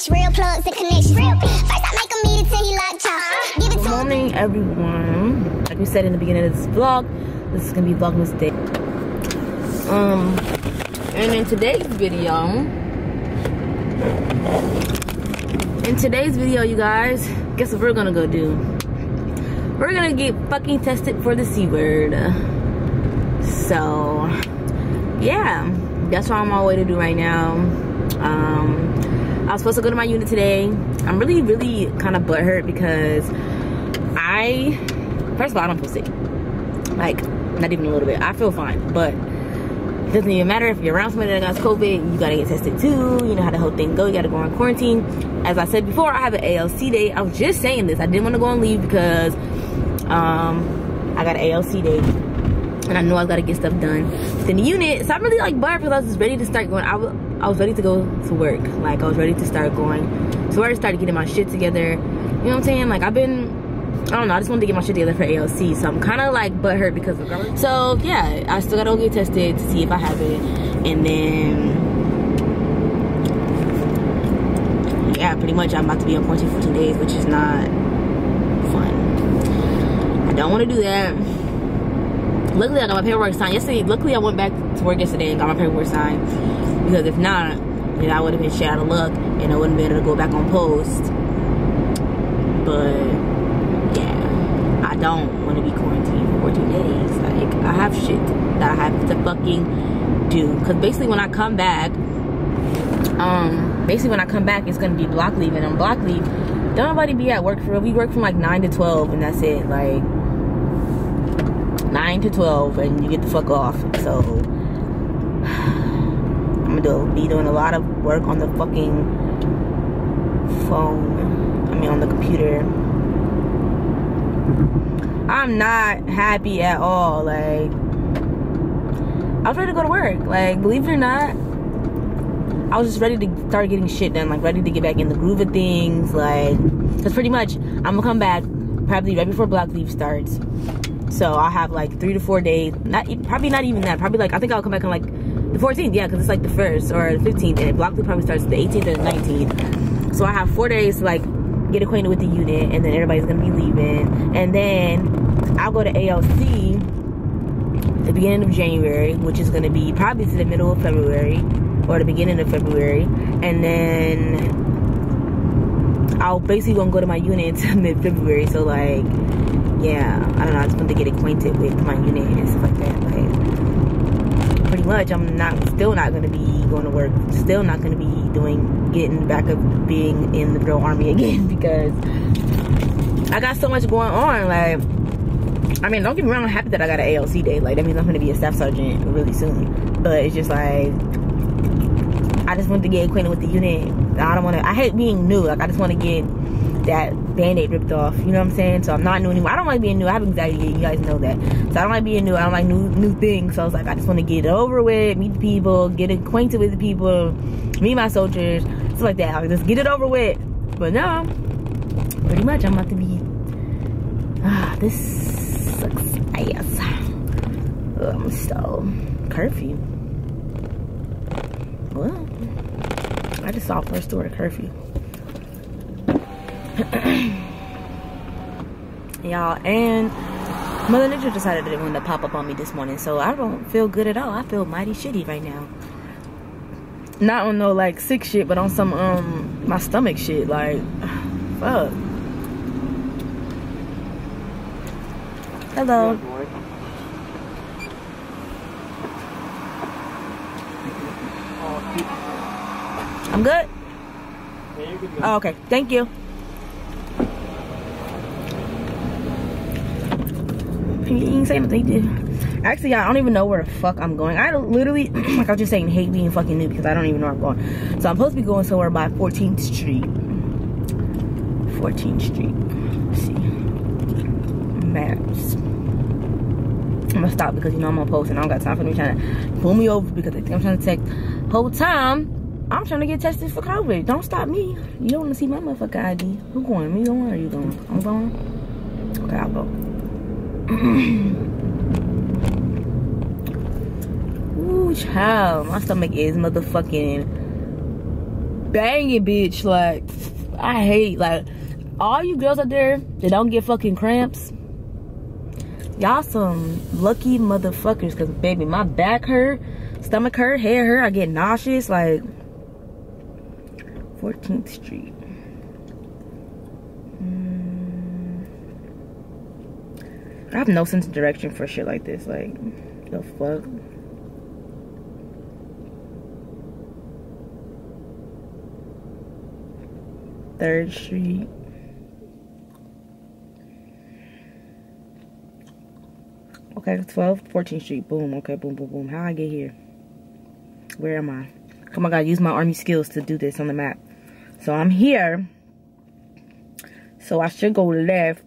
bitch, real plugs and connections. First I make him eat it till he locked jaw. Give it to him. Good morning, everyone. Like we said in the beginning of this vlog, this is gonna be Vlogmas Day. And in today's video, you guys, guess what we're gonna go do? We're gonna get fucking tested for the C word. So, yeah, that's what I'm on my way to do right now. I was supposed to go to my unit today. I'm really kind of butthurt because first of all, I don't feel sick. Like, not even a little bit. I feel fine, but it doesn't even matter if you're around somebody that got COVID. You gotta get tested too. You know how the whole thing go. You gotta go on quarantine. As I said before, I have an ALC day. I was just saying this. I didn't want to go on leave because I got an ALC day. And I know I gotta get stuff done in the unit. So I'm really like butthurt because I was just ready to start going. I was ready to go to work. Like, I was ready to start going. So I already started getting my shit together. You know what I'm saying? Like, I don't know, I just wanted to get my shit together for ALC. So I'm kind of like butthurt because of that. So yeah, I still gotta go get tested to see if I have it. And then, yeah, pretty much I'm about to be on quarantine for 2 days, which is not fun. I don't want to do that. Luckily, I got my paperwork signed yesterday. Luckily, I went back to work yesterday and got my paperwork signed. Because if not, then I would have been shit out of luck and I wouldn't be able to go back on post. But yeah, I don't want to be quarantined for 14 days. Like, I have shit that I have to fucking do. Because basically, when I come back, it's gonna be block leave, and on block leave, don't nobody be at work for real. We work from like 9 to 12, and that's it. Like 9 to 12, and you get the fuck off. So I'm gonna be doing a lot of work on the fucking phone. I mean, on the computer. I'm not happy at all. Like, I was ready to go to work. Like, believe it or not, I was just ready to start getting shit done. Like, ready to get back in the groove of things. Like, because pretty much I'm gonna come back probably right before block leave starts. So I'll have like 3 to 4 days. Probably not even that. Probably like, I think I'll come back on like the 14th. Yeah, because it's like the 1st or the 15th, and block leave probably starts the 18th or the 19th. So I have 4 days to like get acquainted with the unit, and then everybody's gonna be leaving, and then I'll go to ALC at the beginning of January, which is gonna be probably to the middle of February or the beginning of February, and then I'll basically gonna go to my unit until mid-February. So like, yeah, I don't know, I just want to get acquainted with my unit and stuff like that. Like, pretty much, I'm still not gonna be going to work, still not gonna be getting back of being in the real army again, because I got so much going on. Like, I mean, don't get me wrong, I'm happy that I got an ALC day. Like, that means I'm gonna be a staff sergeant really soon. But it's just like, I just want to get acquainted with the unit. I hate being new. Like, I just want to get that band-aid ripped off, you know what I'm saying? So I'm not new anymore. I don't like being new. I have anxiety, you guys know that. So I don't like being new. I don't like new things. So I was like, I just want to get it over with, meet the people, get acquainted with the people, meet my soldiers, stuff like that. Like, just get it over with. But no, pretty much I'm about to be, this sucks ass. I'm so curfew. Well, I just saw first door curfew. Y'all, and Mother Nature decided that it wanted to pop up on me this morning, so I don't feel good at all. I feel mighty shitty right now. Not on no like sick shit, but on some my stomach shit. Like, fuck. Hello. I'm good. Oh, okay, thank you. He didn't say nothing, he did. Actually, I don't even know where the fuck I'm going. I literally, like I was just saying, hate being fucking new because I don't even know where I'm going. So I'm supposed to be going somewhere by 14th Street. 14th Street. Let's see. Maps. I'm gonna stop because, you know, I'm on post and I don't got time for them trying to pull me over because they think I'm trying to text. Whole time, I'm trying to get tested for COVID. Don't stop me. You don't want to see my motherfucking ID. Who going? Me going or you going? I'm going? Okay, I'll go. Ooh, child. My stomach is motherfucking banging, bitch. Like, I hate, like, all you girls out there that don't get fucking cramps, y'all some lucky motherfuckers. Cause baby, my back hurt, stomach hurt, head hurt, I get nauseous. Like, 14th Street. I have no sense of direction for shit like this. Like, the fuck. Third Street. Okay, 14th Street. Boom. Okay, boom, boom, boom. How I get here? Where am I? Come on, I gotta use my army skills to do this on the map. So I'm here. So I should go left.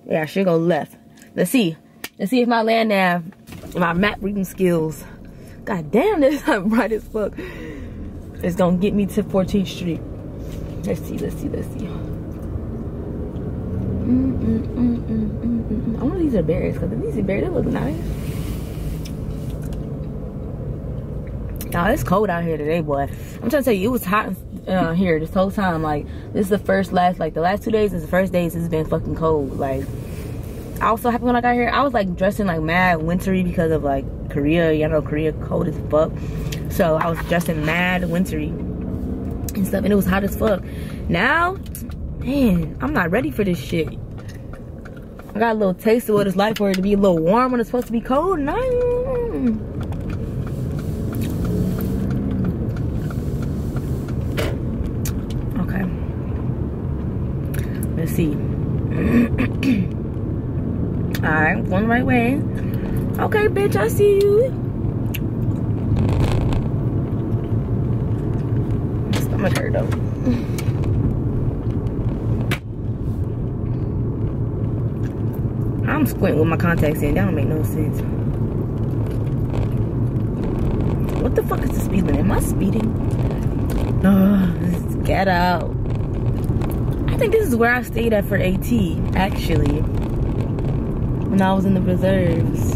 Yeah, I should go left. Let's see. Let's see if my land nav, my map reading skills. God damn, this is bright as fuck. It's gonna get me to 14th Street. Let's see, let's see, let's see. I wonder if these are berries, because these are berries, they look nice. Y'all, it's cold out here today, boy. I'm trying to tell you, it was hot here this whole time. Like, this is the the last 2 days is the first days it's been fucking cold. Like, I was so happy when I got here. I was like dressing like mad wintry because of like Korea. You know, Korea cold as fuck. So I was dressing mad wintry and stuff, and it was hot as fuck. Now, man, I'm not ready for this shit. I got a little taste of what it's like for it to be a little warm when it's supposed to be cold. No. Okay. Let's see. Alright, going the right way. Okay, bitch, I see you. My stomach hurt though. I'm squinting with my contacts in. That don't make no sense. What the fuck is the speed limit? Am I speeding? Get out. I think this is where I stayed at for AT, actually, when I was in the reserves.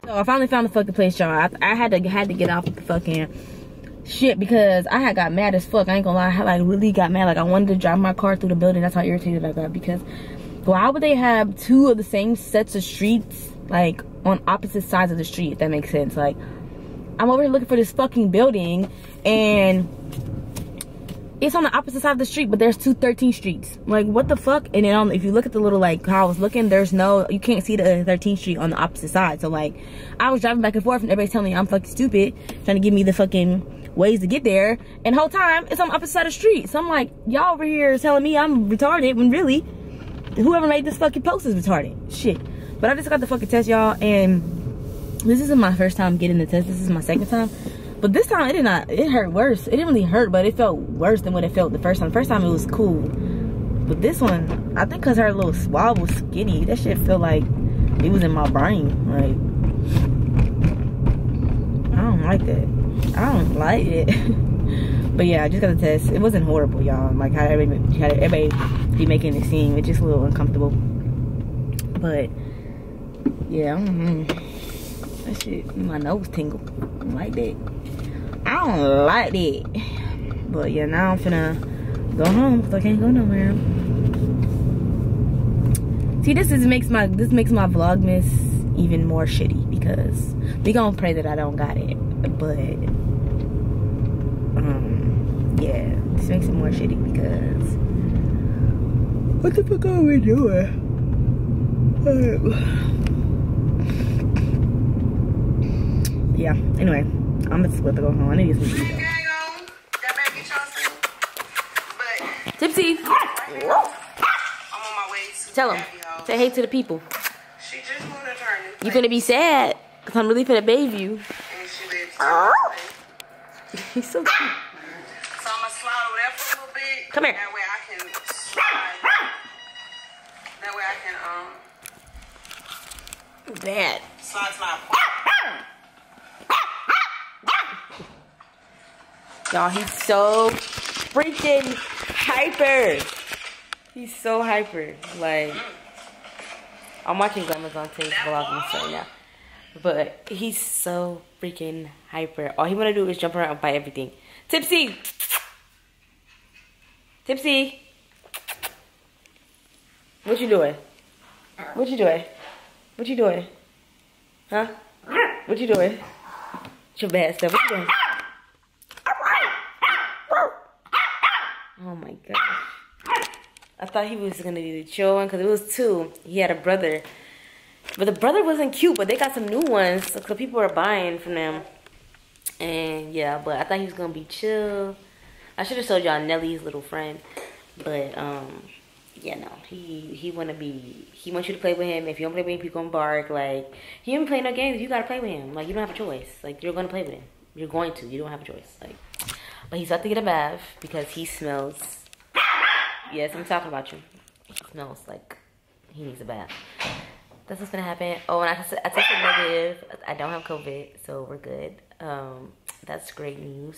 So I finally found the fucking place, y'all. I had to get off the fucking shit because I had got mad as fuck. I ain't gonna lie, I like really got mad. Like, I wanted to drive my car through the building. That's how irritated I got, because why would they have two of the same sets of streets, like, on opposite sides of the street, if that makes sense? Like, I'm over here looking for this fucking building, and it's on the opposite side of the street, but there's two 13th streets. Like, what the fuck? And then if you look at the little, like, how I was looking, you can't see the 13th street on the opposite side. So, like, I was driving back and forth, and everybody's telling me I'm fucking stupid, trying to give me the fucking ways to get there. And the whole time, it's on the opposite side of the street. So I'm like, y'all over here telling me I'm retarded, when really, whoever made this fucking post is retarded. Shit. But I just got the fucking test, y'all, and this isn't my first time getting the test. This is my second time. But this time, it hurt worse. It didn't really hurt, but it felt worse than what it felt the first time. The first time, it was cool. But this one, I think because her little swab was skinny, that shit felt like it was in my brain. Like, I don't like that. I don't like it. But yeah, I just got the test. It wasn't horrible, y'all. Like, how everybody be making it seem. It's just a little uncomfortable. But, yeah, that shit, my nose tingle. I don't like that. I don't like that. But yeah, now I'm finna go home because I can't go nowhere. See, this makes my vlogmas even more shitty, because we gonna pray that I don't got it. But yeah, this makes it more shitty because what the fuck are we doing? Yeah, anyway, I'm just about to go home. I need to get some sleep. Tipsy! I'm on my way to tell him. Say hey to the people. She just moved to turn. You finna be sad, because I'm really finna bathe you. And she lives He's so cute. So I'm gonna slide over there for a little bit. Come here. That way I can slide. That way I can Bad. slide my Y'all, he's so freaking hyper. He's so hyper. Like, I'm watching Grandma's on Taste vlogging right now. But he's so freaking hyper. All he want to do is jump around and bite everything. Tipsy! Tipsy! What you doing? What you doing? What you doing? Huh? What you doing? It's your bad stuff. What you doing? Oh my gosh. I thought he was gonna be the chill one because it was two. He had a brother. But the brother wasn't cute, but they got some new ones. So people are buying from them. And yeah, but I thought he was gonna be chill. I should have told y'all Nelly's little friend. But yeah, no. He wants you to play with him. If you don't play with him, he's gonna bark. Like, he don't play no games, you gotta play with him. Like, you don't have a choice. Like, you're gonna play with him. You're going to. You don't have a choice. Like, but he's about to get a bath because he smells. Yes, I'm talking about you. He smells like he needs a bath. That's what's gonna happen. Oh, and I tested negative. I don't have COVID, so we're good. That's great news.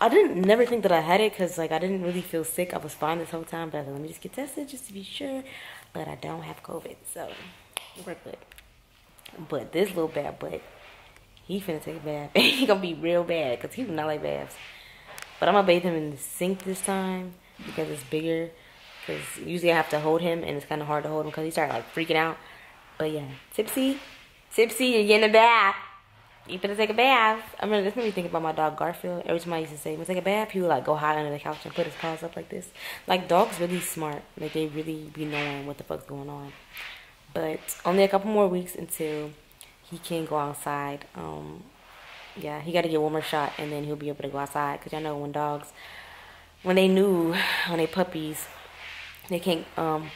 I never think that I had it because, like, I didn't really feel sick. I was fine this whole time, but I was like, let me just get tested just to be sure. But I don't have COVID, so we're good. But this little bad butt, he finna take a bath. He gonna be real bad because he do not like baths. But I'm gonna bathe him in the sink this time because it's bigger. Because usually I have to hold him, and it's kind of hard to hold him because he started, like, freaking out. But yeah, Tipsy, you're getting a bath. You finna take a bath. I mean, this made me think about my dog Garfield. Every time I used to say, "Let's take a bath," he would like go hide under the couch and put his paws up like this. Like, dogs really smart. Like, they really be knowing what the fuck's going on. But only a couple more weeks until he can go outside. Yeah, he got to get one more shot, and then he'll be able to go outside. Cause y'all know when they puppies, they can't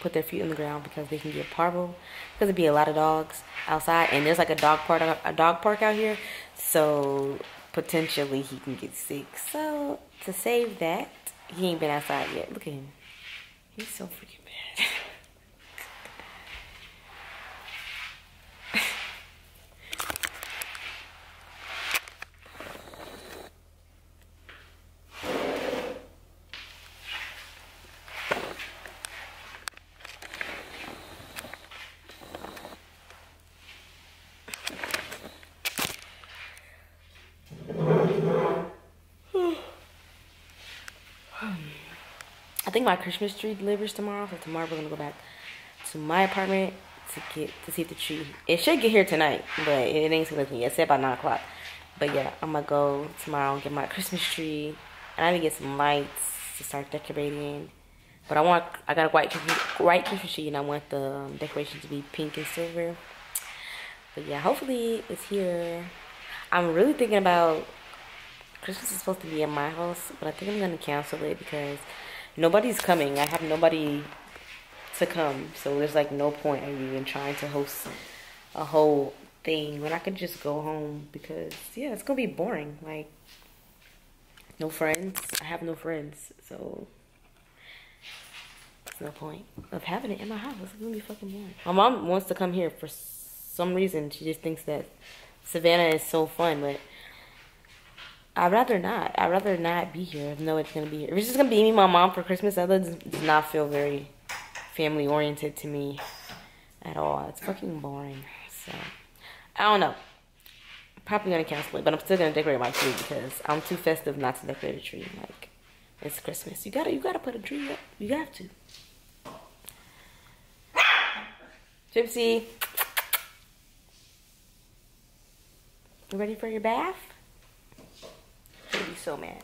put their feet on the ground because they can get parvo. Because there'd be a lot of dogs outside, and there's like a dog park out here, so potentially he can get sick. So to save that, he ain't been outside yet. Look at him, he's so freaking bad. I think my Christmas tree delivers tomorrow, so tomorrow we're gonna go back to my apartment to see the tree. It should get here tonight, but it ain't gonna be. It's set by 9 o'clock. But yeah, I'm gonna go tomorrow and get my Christmas tree, and I need to get some lights to start decorating. But I got a white Christmas tree, and I want the decoration to be pink and silver. But yeah, hopefully it's here. I'm really thinking about Christmas is supposed to be at my house, but I think I'm gonna cancel it because nobody's coming. I have nobody to come, so there's like no point in even trying to host a whole thing when I could just go home because yeah, it's gonna be boring. Like, no friends. I have no friends, so there's no point of having it in my house. It's gonna be fucking boring. My mom wants to come here for some reason. She just thinks that Savannah is so fun, but I'd rather not. I'd rather not be here. I know it's gonna be here. If it's just gonna be me and my mom for Christmas, that does not feel very family oriented to me at all. It's fucking boring. So I don't know. Probably gonna cancel it, but I'm still gonna decorate my tree because I'm too festive not to decorate a tree. Like, it's Christmas. You gotta put a tree up. You have to. Gypsy, you ready for your bath? You'll be so mad.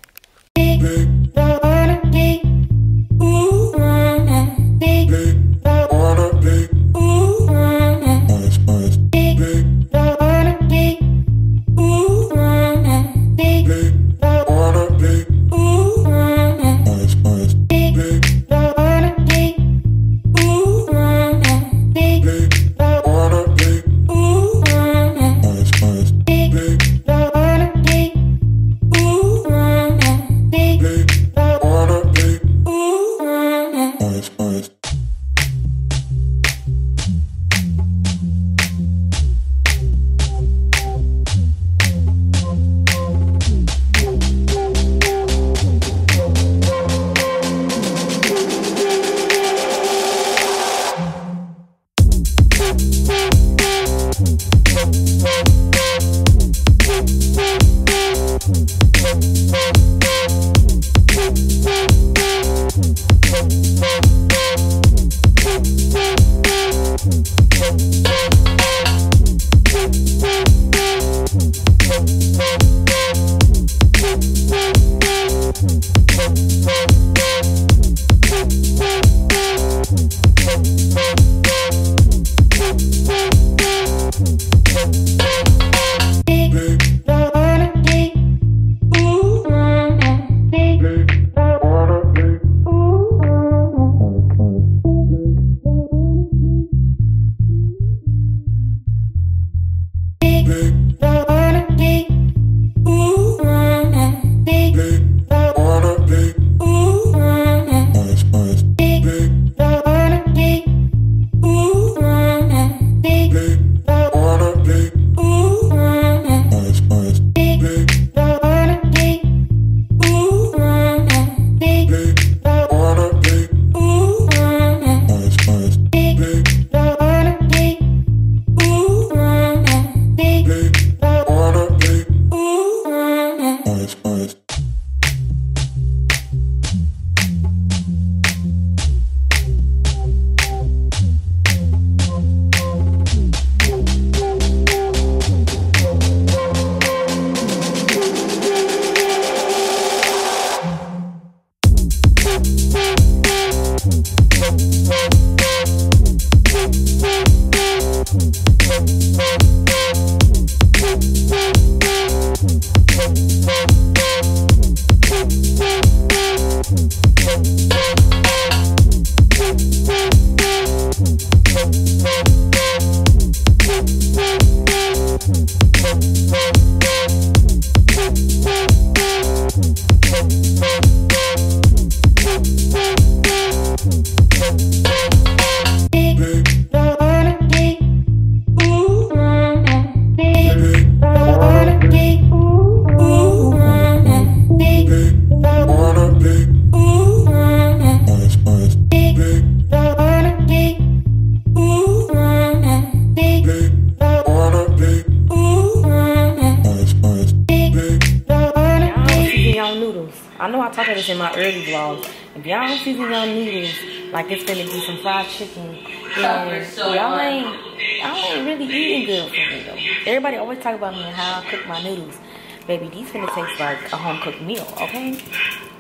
I know I talked about this in my early vlogs. If y'all don't season y'all noodles like it's gonna be some fried chicken, then y'all ain't really eating good for me though. Everybody always talk about me and how I cook my noodles. Baby, these finna taste like a home cooked meal, okay?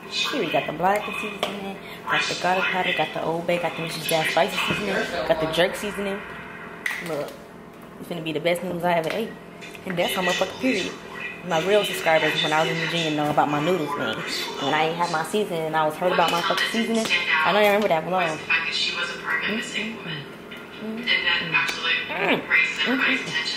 Here we got the black seasoning, got the garlic powder, got the Old Bay, got the Mrs. Jazz spicy seasoning, got the jerk seasoning. Look, it's finna be the best noodles I ever ate. And that's on motherfucking period. My real subscribers when I was in Virginia know about my noodles, man. When I ain't had my seasoning and I was heard about my fucking seasoning, I know you remember that vlog. The fact that she was a part of the same woman. And that actually embraced and embraced attention.